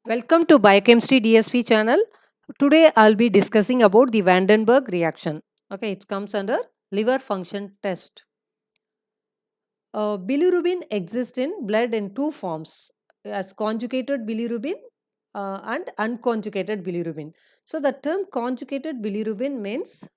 Welcome to Biochemistry DSP channel. Today I'll be discussing about the Vandenberg reaction. Okay, it comes under liver function test. Bilirubin exists in blood in two forms as conjugated bilirubin and unconjugated bilirubin. So the term conjugated bilirubin means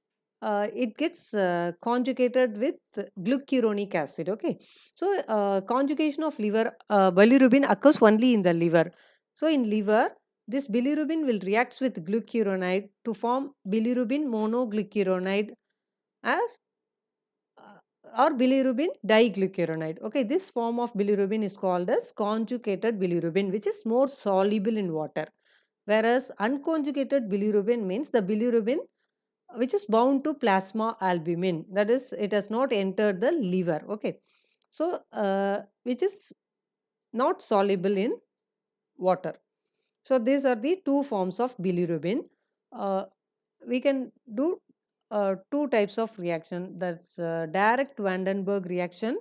it gets conjugated with glucuronic acid. Okay, so conjugation of liver bilirubin occurs only in the liver. So in liver, this bilirubin will react with glucuronide to form bilirubin monoglucuronide as or bilirubin diglucuronide. Okay, this form of bilirubin is called as conjugated bilirubin, which is more soluble in water. Whereas unconjugated bilirubin means the bilirubin which is bound to plasma albumin. That is, it has not entered the liver. Okay, so which is not soluble in water. So these are the two forms of bilirubin. We can do two types of reaction. That's direct Vandenberg reaction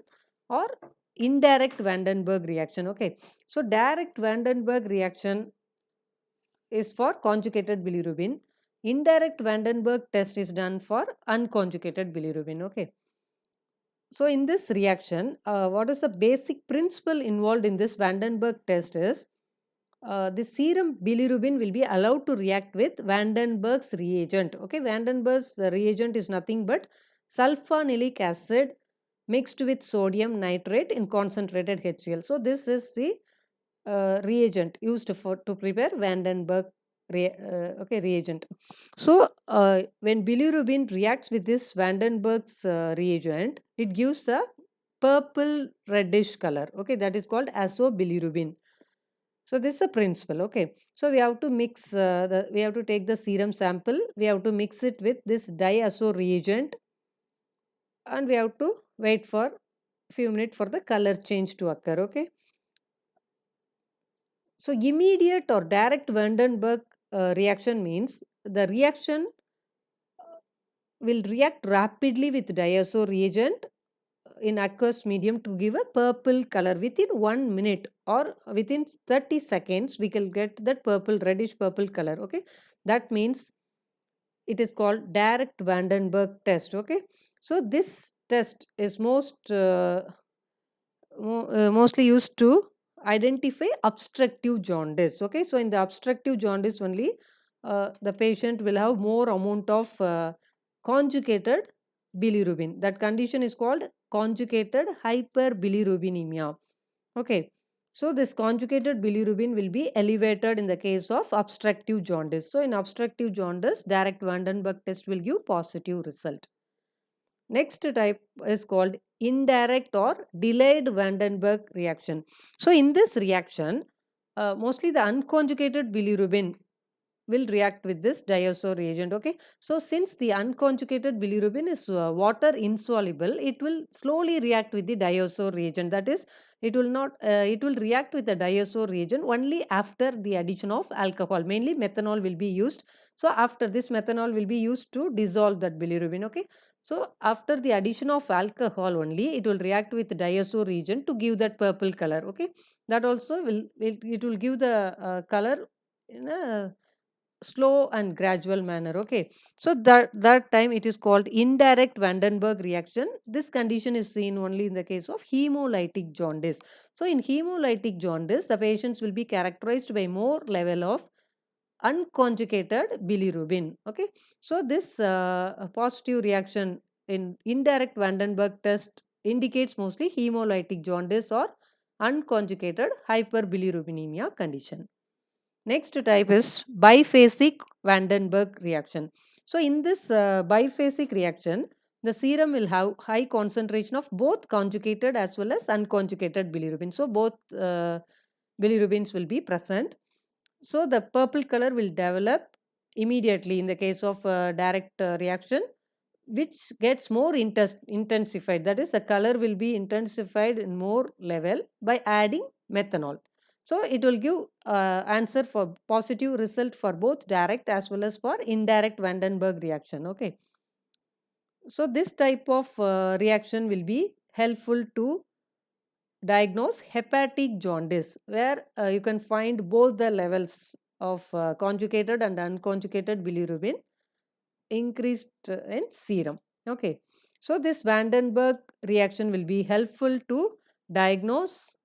or indirect Vandenberg reaction. Okay, so direct Vandenberg reaction is for conjugated bilirubin. Indirect Vandenberg test is done for unconjugated bilirubin. Okay, so in this reaction, what is the basic principle involved in this Vandenberg test is the serum bilirubin will be allowed to react with Vandenberg's reagent. Okay, Vandenberg's reagent is nothing but sulfonilic acid mixed with sodium nitrate in concentrated HCl. So this is the reagent used for to prepare Vandenberg reagent. So when bilirubin reacts with this Vandenberg's reagent, it gives the purple reddish color. Okay, that is called azobilirubin. So this is a principle. Okay, so we have to mix we have to take the serum sample, we have to mix it with this diazo reagent, and we have to wait for few minutes for the color change to occur. Okay, so immediate or direct Vandenberg reaction means the reaction will react rapidly with diazo reagent in aqueous medium to give a purple color within 1 minute or within 30 seconds we can get that purple reddish purple color. Okay, that means it is called direct Vandenberg test. Okay, so this test is mostly used to identify obstructive jaundice. Okay, so in the obstructive jaundice only the patient will have more amount of conjugated bilirubin. That condition is called conjugated hyperbilirubinemia. Okay, so this conjugated bilirubin will be elevated in the case of obstructive jaundice. So in obstructive jaundice, direct Vandenberg test will give positive result. Next type is called indirect or delayed Vandenberg reaction. So in this reaction, mostly the unconjugated bilirubin will react with this diazo reagent. Okay, so since the unconjugated bilirubin is water insoluble, it will slowly react with the diazo reagent. That is, it will not it will react with the diazo reagent only after the addition of alcohol. Mainly methanol will be used. So after this, methanol will be used to dissolve that bilirubin. Okay, so after the addition of alcohol only, it will react with diazo reagent to give that purple color. Okay, that also it will give the color in a slow and gradual manner. Okay, so that time it is called indirect Vandenberg reaction. This condition is seen only in the case of hemolytic jaundice. So in hemolytic jaundice, the patients will be characterized by more level of unconjugated bilirubin. Okay, so this positive reaction in indirect Vandenberg test indicates mostly hemolytic jaundice or unconjugated hyperbilirubinemia condition. Next type is biphasic Vandenberg reaction. So in this biphasic reaction, the serum will have high concentration of both conjugated as well as unconjugated bilirubin. So both bilirubins will be present. So the purple color will develop immediately in the case of direct reaction, which gets more intensified. That is, the color will be intensified in more level by adding methanol. So it will give answer for positive result for both direct as well as for indirect Vandenberg reaction. Okay, so this type of reaction will be helpful to diagnose hepatic jaundice, where you can find both the levels of conjugated and unconjugated bilirubin increased in serum. Okay, so this Vandenberg reaction will be helpful to diagnose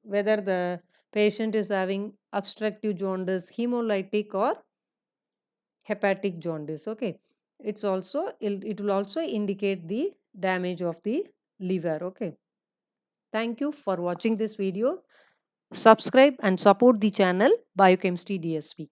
whether the patient is having obstructive jaundice, hemolytic, or hepatic jaundice. Okay, it will also indicate the damage of the liver. Okay, thank you for watching this video. Subscribe and support the channel Biochemistry DSP.